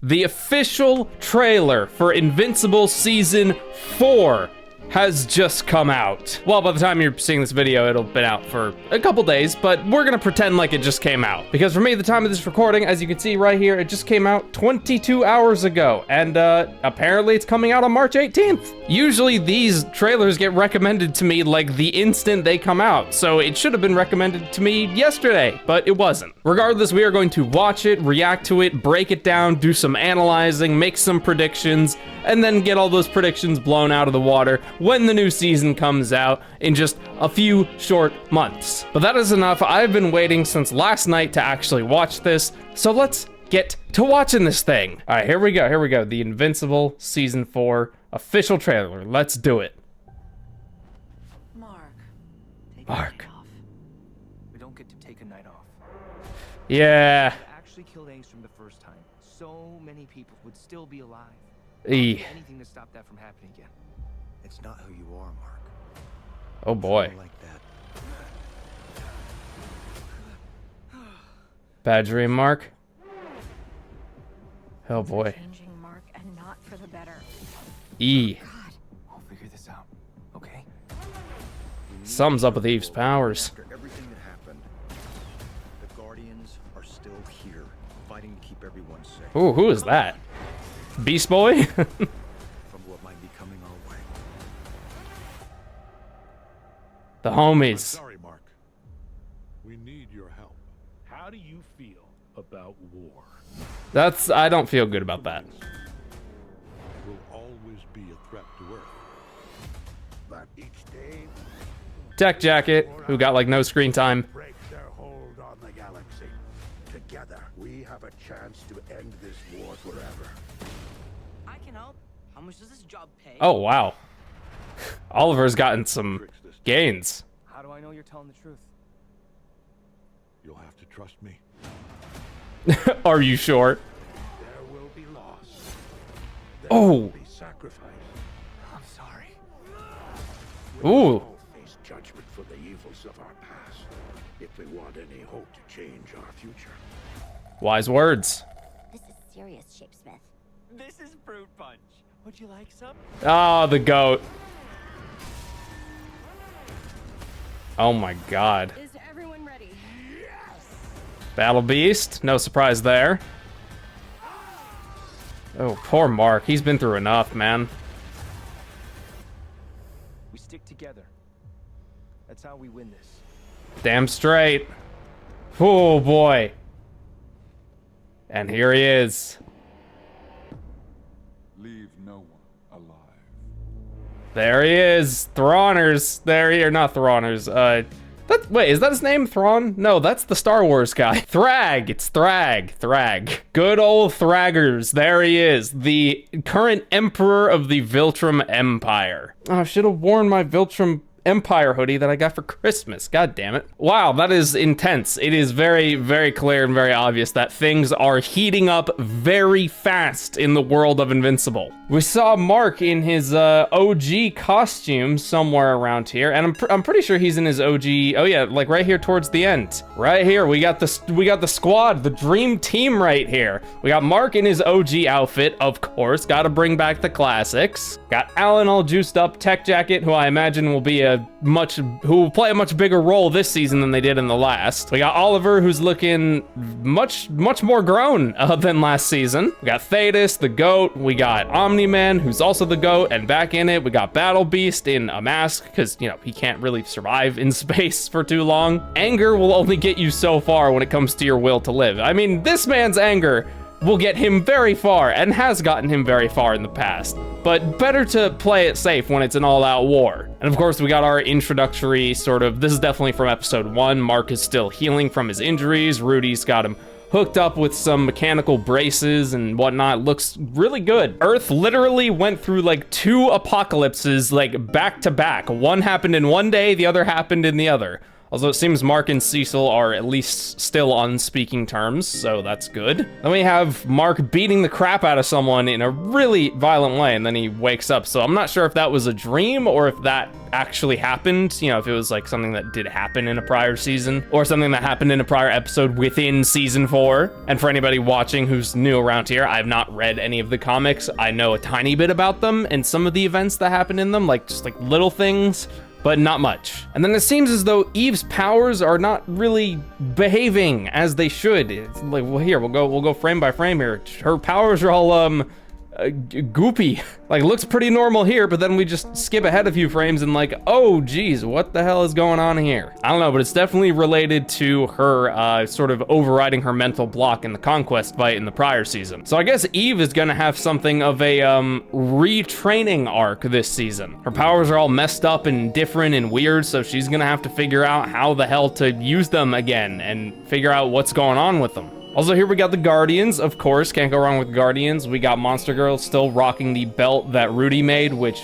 The official trailer for Invincible Season 4 has just come out. Well, by the time you're seeing this video, it'll been out for a couple days, but we're gonna pretend like it just came out. Because for me, the time of this recording, as you can see right here, it just came out 22 hours ago, and apparently it's coming out on March 18th. Usually these trailers get recommended to me like the instant they come out, so it should have been recommended to me yesterday, but it wasn't. Regardless, we are going to watch it, react to it, break it down, do some analyzing, make some predictions, and then get all those predictions blown out of the water when the new season comes out in just a few short months. But that is enough. I've been waiting since last night to actually watch this, so let's get to watching this thing. All right, here we go. The Invincible Season 4 official trailer. Let's do it. Mark. We don't get to take a night off. Yeah. If we actually killed Angstrom the first time, so many people would still be alive. Anything to stop that from happening again. It's not who you are, Mark. Oh boy. Like that. Bad dream, Mark. Oh boy. Changing, Mark, and not for the better. E. We'll figure this out, okay? Sums up with Eve's powers. After everything that happened, the Guardians are still here, fighting to keep everyone safe. Ooh, who is that? Beast Boy? From what might be coming our way. The homies. I'm sorry, Mark. We need your help. How do you feel about war? I don't feel good about that. Will always be a threat to Earth. But each day Tech Jacket, who got like no screen time. break their hold on the galaxy. Together, we have a chance to end this war forever. I can help. How much does this job pay? Oh, wow. Oliver's gotten some gains. How do I know you're telling the truth? You'll have to trust me. Are you sure? There will be loss. There Oh. will be sacrifice. I'm sorry. We'll Ooh. all face judgment for the evils of our past if we want any hope to change our future. Wise words. This is serious, Shapesmith. This is fruit punch. Would you like some? Oh, the goat. Oh my god. Is everyone ready? Battle Beast, no surprise there. Oh, poor Mark. He's been through enough, man. We stick together. That's how we win this. Damn straight. Oh boy. And here he is. Leave no one alive. There he is. Thrawners. There he are. Not Thrawners. Wait, is that his name? Thrawn? No, that's the Star Wars guy. Thrag. It's Thrag. Thrag. Good old Thraggers. There he is. The current emperor of the Viltrum Empire. Oh, I should have worn my Viltrum Empire hoodie that I got for Christmas. God damn it. Wow, that is intense. It is very, very clear and very obvious that things are heating up very fast in the world of Invincible. We saw Mark in his OG costume somewhere around here, and I'm pretty sure he's in his OG. Oh yeah, like right here towards the end. Right here, we got the squad, the dream team right here. We got Mark in his OG outfit, of course. Got to bring back the classics. Got Alan all juiced up, Tech Jacket, who I imagine will be who will play a much bigger role this season than they did in the last. We got Oliver, who's looking much more grown than last season. We got Thetis, the goat. We got Omni-Man, who's also the goat and back in it. We got Battle Beast in a mask because, you know, he can't really survive in space for too long. Anger will only get you so far when it comes to your will to live. I mean, this man's anger will get him very far and has gotten him very far in the past, but better to play it safe when it's an all-out war. And of course, we got our introductory this is definitely from episode 1. Mark is still healing from his injuries. Rudy's got him hooked up with some mechanical braces and whatnot. Looks really good. Earth literally went through like 2 apocalypses like back to back. One happened in one day, the other happened in the other. Although it seems Mark and Cecil are at least still on speaking terms, so that's good. Then we have Mark beating the crap out of someone in a really violent way, and then he wakes up. So I'm not sure if that was a dream or if that actually happened, you know, if it was like something that did happen in a prior season or something that happened in a prior episode within season 4. And for anybody watching who's new around here, I've not read any of the comics. I know a tiny bit about them and some of the events that happen in them, like just like little things, but not much. And then it seems as though Eve's powers are not really behaving as they should. It's like, well, here, we'll go frame by frame here. Her powers are all goopy. Like, looks pretty normal here, but then we just skip ahead a few frames and like, oh geez, what the hell is going on here? I don't know, but it's definitely related to her sort of overriding her mental block in the conquest fight in the prior season. So I guess Eve is gonna have something of a retraining arc this season. Her powers are all messed up and different and weird, so she's gonna have to figure out how the hell to use them again and figure out what's going on with them. Also, here we got the Guardians, of course, can't go wrong with Guardians. We got Monster Girl still rocking the belt that Rudy made, which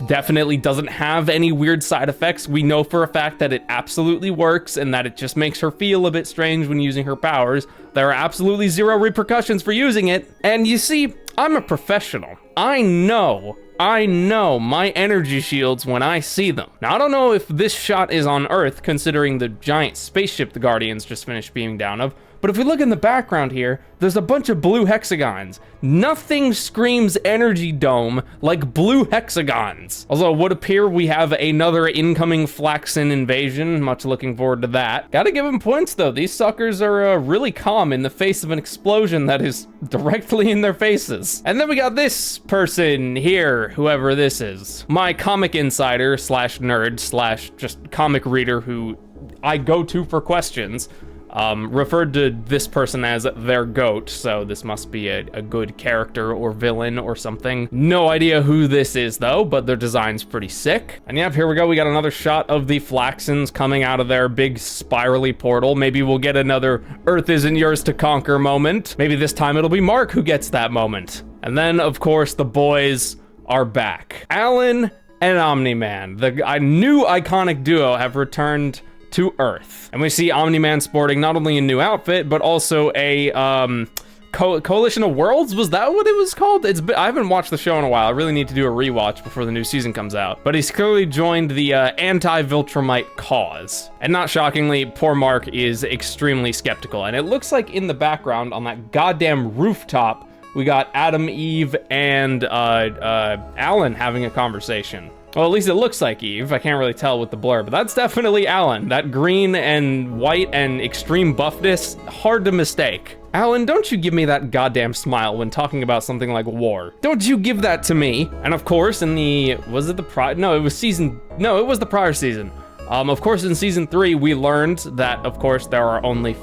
definitely doesn't have any weird side effects. We know for a fact that it absolutely works and that it just makes her feel a bit strange when using her powers. There are absolutely zero repercussions for using it. And you see, I'm a professional. I know my energy shields when I see them. Now, I don't know if this shot is on Earth, considering the giant spaceship the Guardians just finished beaming down of, but if we look in the background here, there's a bunch of blue hexagons. Nothing screams energy dome like blue hexagons. Although it would appear we have another incoming Flaxen invasion. Much looking forward to that. Gotta give them points though. These suckers are really calm in the face of an explosion that is directly in their faces. And then we got this person here, whoever this is. My comic insider slash nerd slash just comic reader who I go to for questions. Referred to this person as their goat, so this must be a good character or villain or something. No idea who this is though, but their design's pretty sick. And yep, here we go. We got another shot of the Flaxens coming out of their big spirally portal. Maybe we'll get another Earth isn't yours to conquer moment. Maybe this time it'll be Mark who gets that moment. And then, of course, the boys are back. Alan and Omni-Man, the new iconic duo, have returned to Earth. And we see Omni-Man sporting not only a new outfit, but also a Coalition of Worlds? Was that what it was called? I haven't watched the show in a while. I really need to do a rewatch before the new season comes out. But he's clearly joined the anti-Viltrumite cause. And not shockingly, poor Mark is extremely skeptical. And it looks like in the background on that goddamn rooftop, we got Adam, Eve, and Alan having a conversation. Well, at least it looks like Eve. I can't really tell with the blur, but that's definitely Alan. That green and white and extreme buffness, hard to mistake. Alan, don't you give me that goddamn smile when talking about something like war. Don't you give that to me. And of course, in the, it was the prior season. Of course, in season 3, we learned that, of course, there are only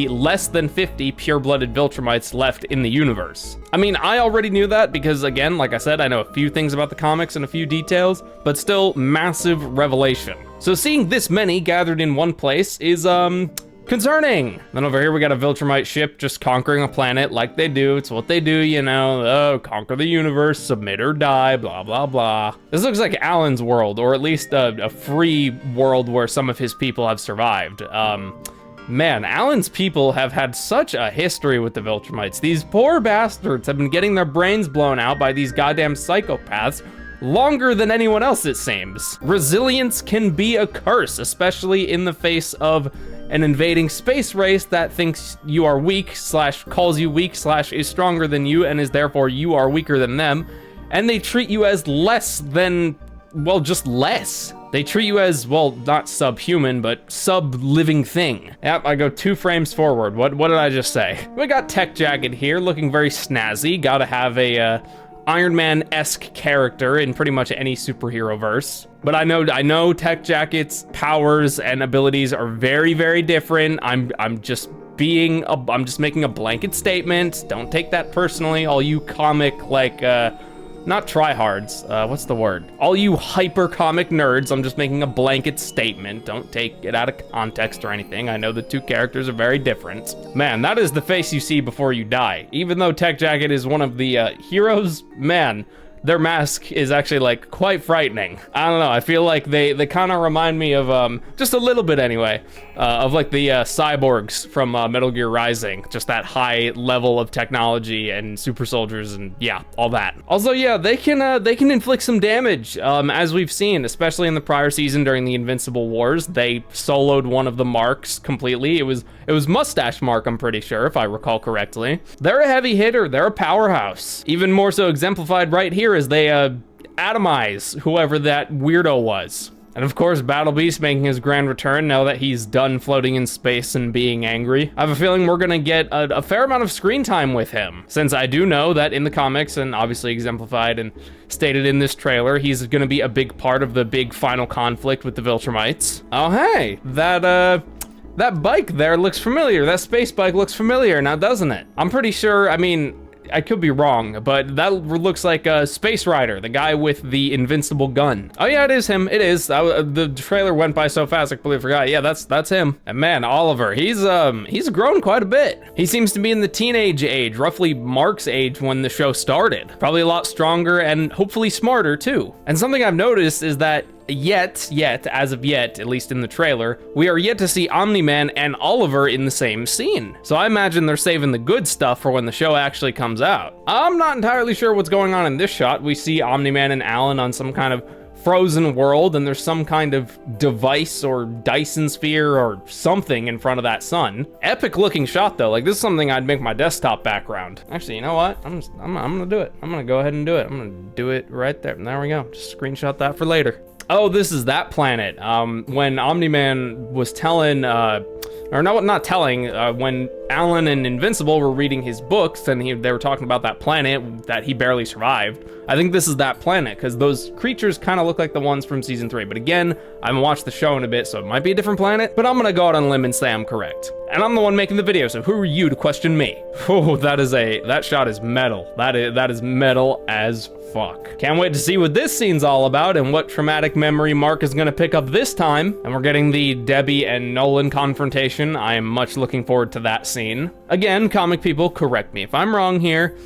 less than 50 pure-blooded Viltrumites left in the universe. I mean, I already knew that because, again, like I said, I know a few things about the comics and a few details, but still, massive revelation. So seeing this many gathered in one place is, concerning. Then over here we got a Viltrumite ship just conquering a planet like they do. It's what they do, you know. Oh, conquer the universe, submit or die, blah, blah, blah. This looks like Alan's world, or at least a free world where some of his people have survived. Man, Alan's people have had such a history with the Viltrumites. These poor bastards have been getting their brains blown out by these goddamn psychopaths longer than anyone else, it seems. Resilience can be a curse, especially in the face of an invading space race that thinks you are weak, slash calls you weak, slash is stronger than you, and is therefore you are weaker than them. And they treat you as less than, well, just less. They treat you as, well, not subhuman, but sub-living thing. Yep, I go 2 frames forward. What did I just say? We got Tech Jacket here, looking very snazzy. Gotta have a, Iron Man-esque character in pretty much any superhero verse. But I know Tech Jacket's powers and abilities are very, very different. I'm just making a blanket statement. Don't take that personally, all you comic, like, not tryhards, what's the word? All you hyper comic nerds, I'm just making a blanket statement. Don't take it out of context or anything. I know the 2 characters are very different. Man, that is the face you see before you die. Even though Tech Jacket is one of the heroes, man, their mask is actually like quite frightening. I don't know, I feel like they kind of remind me of, just a little bit anyway, of like the cyborgs from Metal Gear Rising. Just that high level of technology and super soldiers and yeah, all that. Also, yeah, they can inflict some damage, as we've seen, especially in the prior season during the Invincible Wars. They soloed one of the marks completely. It was Mustache Mark, I'm pretty sure, if I recall correctly. They're a heavy hitter, they're a powerhouse. Even more so exemplified right here as they atomize whoever that weirdo was. And of course, Battle Beast making his grand return now that he's done floating in space and being angry. I have a feeling we're gonna get a fair amount of screen time with him, since I do know that in the comics, and obviously exemplified and stated in this trailer, he's gonna be a big part of the big final conflict with the Viltrumites. Oh hey, that bike there looks familiar. That space bike looks familiar now, doesn't it? I'm pretty sure, I mean, I could be wrong, but that looks like a Space Rider, the guy with the invincible gun. Oh yeah, it is him, it is. The trailer went by so fast I completely forgot. Yeah, that's him. And man, Oliver, he's grown quite a bit. He seems to be in the teenage age, roughly Mark's age when the show started. Probably a lot stronger and hopefully smarter too. And something I've noticed is that as of yet, at least in the trailer, we are yet to see Omni-Man and Oliver in the same scene. So I imagine they're saving the good stuff for when the show actually comes out. I'm not entirely sure what's going on in this shot. We see Omni-Man and Alan on some kind of frozen world, and there's some kind of device or Dyson sphere or something in front of that sun. Epic looking shot though. Like, this is something I'd make my desktop background. Actually, you know what? I'm gonna do it. I'm gonna go ahead and do it. I'm gonna do it right there. And there we go. Just screenshot that for later. Oh, this is that planet. When Omni-Man was telling, or no, not telling, when Alan and Invincible were reading his books and they were talking about that planet that he barely survived. I think this is that planet, because those creatures kind of look like the ones from season 3. But again, I haven't watched the show in a bit, so it might be a different planet, but I'm gonna go out on a limb and say I'm correct. And I'm the one making the video, so who are you to question me? Oh, that shot is metal. That is metal as fuck. Can't wait to see what this scene's all about and what traumatic memory Mark is gonna pick up this time. And we're getting the Debbie and Nolan confrontation. I am much looking forward to that scene. Again, comic people, correct me if I'm wrong here.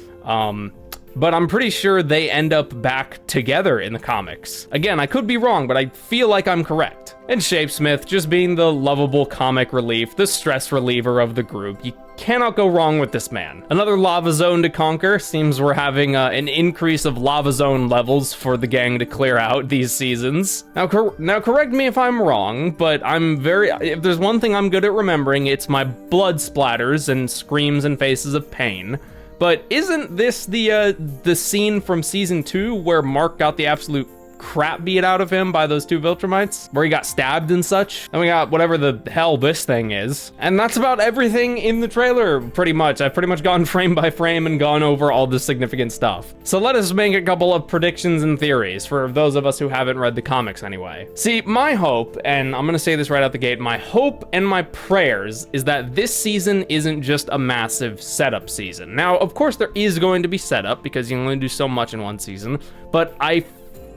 But I'm pretty sure they end up back together in the comics. Again, I could be wrong, but I feel like I'm correct. And Shapesmith just being the lovable comic relief, the stress reliever of the group. You cannot go wrong with this man. Another lava zone to conquer. Seems we're having an increase of lava zone levels for the gang to clear out these seasons. Now correct me if I'm wrong, but if there's one thing I'm good at remembering, it's my blood splatters and screams and faces of pain. But isn't this the scene from season 2 where Mark got the absolute crap beat out of him by those two Viltrumites, where he got stabbed and such? And we got whatever the hell this thing is. And that's about everything in the trailer, pretty much. I've pretty much gone frame by frame and gone over all the significant stuff. So let us make a couple of predictions and theories for those of us who haven't read the comics anyway. See, my hope, and I'm gonna say this right out the gate, my hope and my prayers is that this season isn't just a massive setup season. Now, of course, there is going to be setup because you can only do so much in one season, but I'm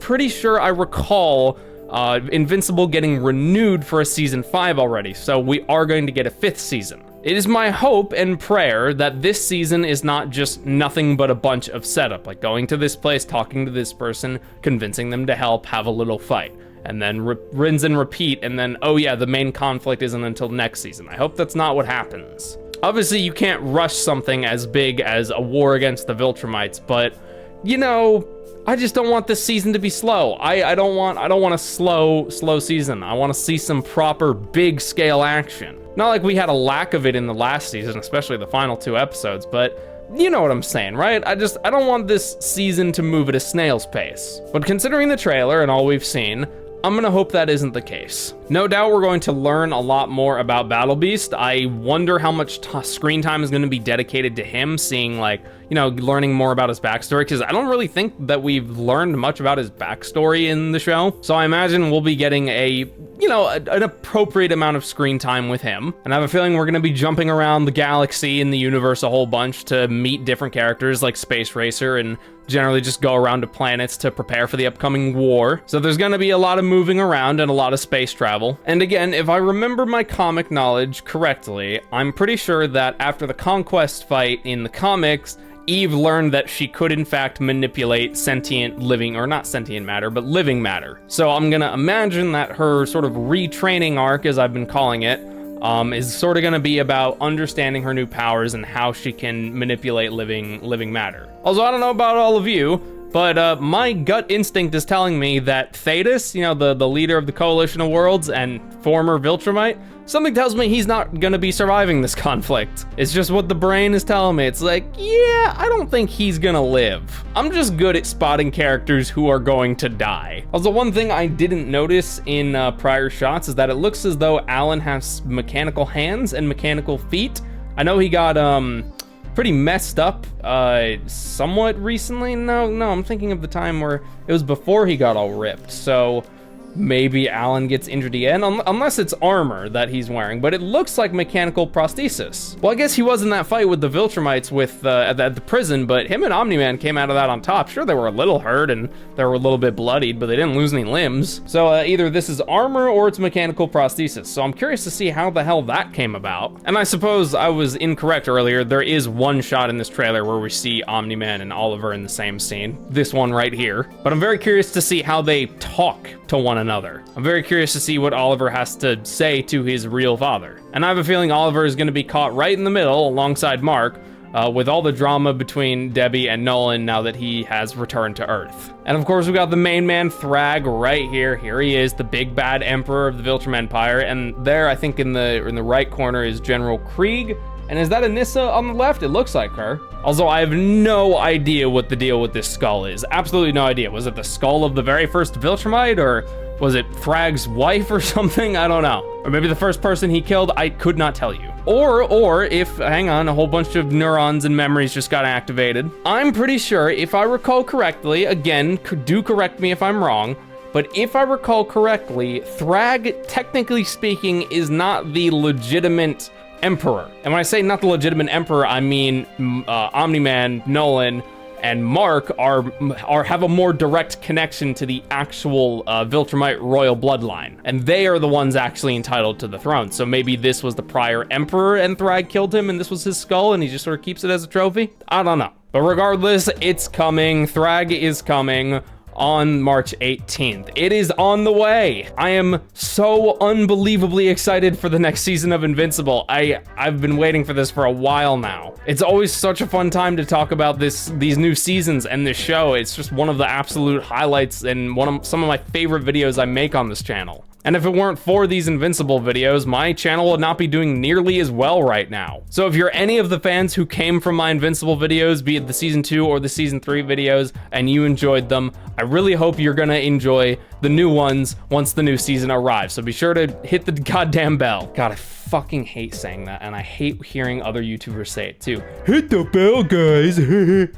pretty sure I recall Invincible getting renewed for a season 5 already, so we are going to get a 5th season. It is my hope and prayer that this season is not just nothing but a bunch of setup, like going to this place, talking to this person, convincing them to help, have a little fight, and then rinse and repeat, and then, oh yeah, the main conflict isn't until next season. I hope that's not what happens. Obviously, you can't rush something as big as a war against the Viltrumites, but, you know, I just don't want this season to be slow. I don't want a slow season. I want to see some proper big scale action. Not like we had a lack of it in the last season, especially the final 2 episodes, but you know what I'm saying, right? I don't want this season to move at a snail's pace. But considering the trailer and all we've seen, I'm gonna hope that isn't the case. No doubt we're going to learn a lot more about Battle Beast. I wonder how much screen time is gonna be dedicated to him, seeing like, you know, learning more about his backstory, because I don't really think that we've learned much about his backstory in the show. So I imagine we'll be getting an appropriate amount of screen time with him. And I have a feeling we're gonna be jumping around the galaxy and the universe a whole bunch to meet different characters like Space Racer and generally just go around to planets to prepare for the upcoming war. So there's gonna be a lot of moving around and a lot of space travel. And again, if I remember my comic knowledge correctly, I'm pretty sure that after the conquest fight in the comics, Eve learned that she could in fact manipulate sentient living, or not sentient matter, but living matter. So I'm gonna imagine that her sort of retraining arc, as I've been calling it, is sort of gonna be about understanding her new powers and how she can manipulate living matter. Also, I don't know about all of you, but my gut instinct is telling me that Thetis, you know, the leader of the Coalition of Worlds and former Viltrumite, something tells me he's not gonna be surviving this conflict. It's just what the brain is telling me. It's like, yeah, I don't think he's gonna live. I'm just good at spotting characters who are going to die. Also, one thing I didn't notice in prior shots is that it looks as though Alan has mechanical hands and mechanical feet. I know he got, pretty messed up somewhat recently. No, I'm thinking of the time where it was before he got all ripped. So maybe Alan gets injured again, unless it's armor that he's wearing, but it looks like mechanical prosthesis. Well, I guess he was in that fight with the Viltrumites at the prison, but him and Omni-Man came out of that on top. Sure, they were a little hurt and they were a little bit bloodied, but they didn't lose any limbs. So either this is armor or it's mechanical prosthesis. So I'm curious to see how the hell that came about. And I suppose I was incorrect earlier. There is one shot in this trailer where we see Omni-Man and Oliver in the same scene. This one right here. But I'm very curious to see how they talk to one another. I'm very curious to see what Oliver has to say to his real father. And I have a feeling Oliver is going to be caught right in the middle alongside Mark with all the drama between Debbie and Nolan now that he has returned to Earth. And of course we got the main man Thrag right here. Here he is, the big bad emperor of the Viltrum Empire. And there, I think in the right corner is General Krieg. And is that Anissa on the left? It looks like her. Also, I have no idea what the deal with this skull is. Absolutely no idea. Was it the skull of the very first Viltrumite, or was it Thrag's wife or something? I don't know. Or maybe the first person he killed, I could not tell you. Or if, hang on, a whole bunch of neurons and memories just got activated. I'm pretty sure, if I recall correctly, again, do correct me if I'm wrong, but if I recall correctly, Thrag, technically speaking, is not the legitimate emperor. And when I say not the legitimate emperor, I mean Omni-Man, Nolan, and Mark have a more direct connection to the actual Viltrumite royal bloodline. And they are the ones actually entitled to the throne. So maybe this was the prior emperor and Thrag killed him and this was his skull and he just sort of keeps it as a trophy? I don't know. But regardless, it's coming. Thrag is coming on March 18th. It is on the way. I am so unbelievably excited for the next season of Invincible. I've been waiting for this for a while now. It's always such a fun time to talk about these new seasons and this show. It's just one of the absolute highlights and some of my favorite videos I make on this channel. And if it weren't for these Invincible videos, my channel would not be doing nearly as well right now. So if you're any of the fans who came from my Invincible videos, be it the season 2 or the season 3 videos, and you enjoyed them, I really hope you're gonna enjoy the new ones once the new season arrives. So be sure to hit the goddamn bell. God, I fucking hate saying that, and I hate hearing other YouTubers say it too. Hit the bell, guys.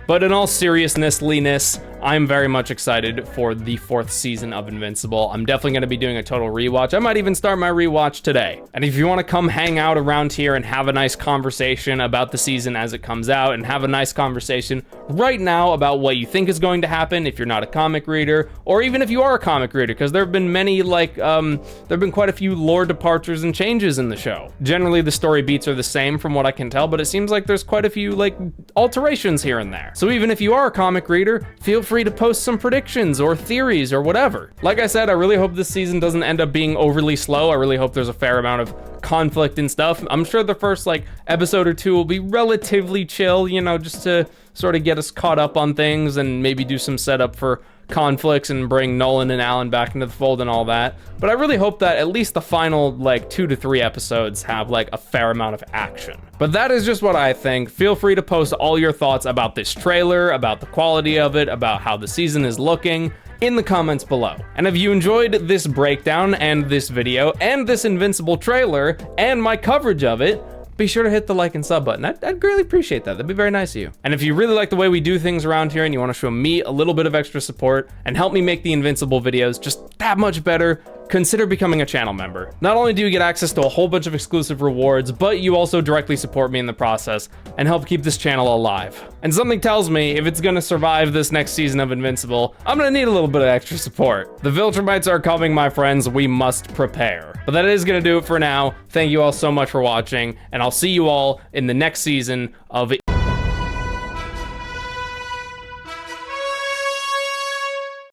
But in all seriousness, I'm very much excited for the 4th season of Invincible. I'm definitely going to be doing a total rewatch. I might even start my rewatch today. And if you want to come hang out around here and have a nice conversation about the season as it comes out, and have a nice conversation right now about what you think is going to happen if you're not a comic reader, or even if you are a comic reader, because there have been many, there have been quite a few lore departures and changes in the show. Generally, the story beats are the same from what I can tell, but it seems like there's quite a few, alterations here and there. So even if you are a comic reader, feel free to post some predictions or theories or whatever. Like I said, I really hope this season doesn't end up being overly slow. I really hope there's a fair amount of conflict and stuff. I'm sure the first episode or 2 will be relatively chill, just to sort of get us caught up on things and maybe do some setup for conflicts and bring Nolan and Alan back into the fold and all that. But I really hope that at least the final 2 to 3 episodes have a fair amount of action. But that is just what I think. Feel free to post all your thoughts about this trailer, about the quality of it, about how the season is looking in the comments below. And if you enjoyed this breakdown and this video and this Invincible trailer and my coverage of it, be sure to hit the like and sub button. I'd greatly appreciate that. That'd be very nice of you. And if you really like the way we do things around here and you want to show me a little bit of extra support and help me make the Invincible videos just that much better, consider becoming a channel member. Not only do you get access to a whole bunch of exclusive rewards, but you also directly support me in the process and help keep this channel alive. And something tells me if it's gonna survive this next season of Invincible, I'm gonna need a little bit of extra support. The Viltrumites are coming, my friends. We must prepare. But that is gonna do it for now. Thank you all so much for watching, and I'll see you all in the next season of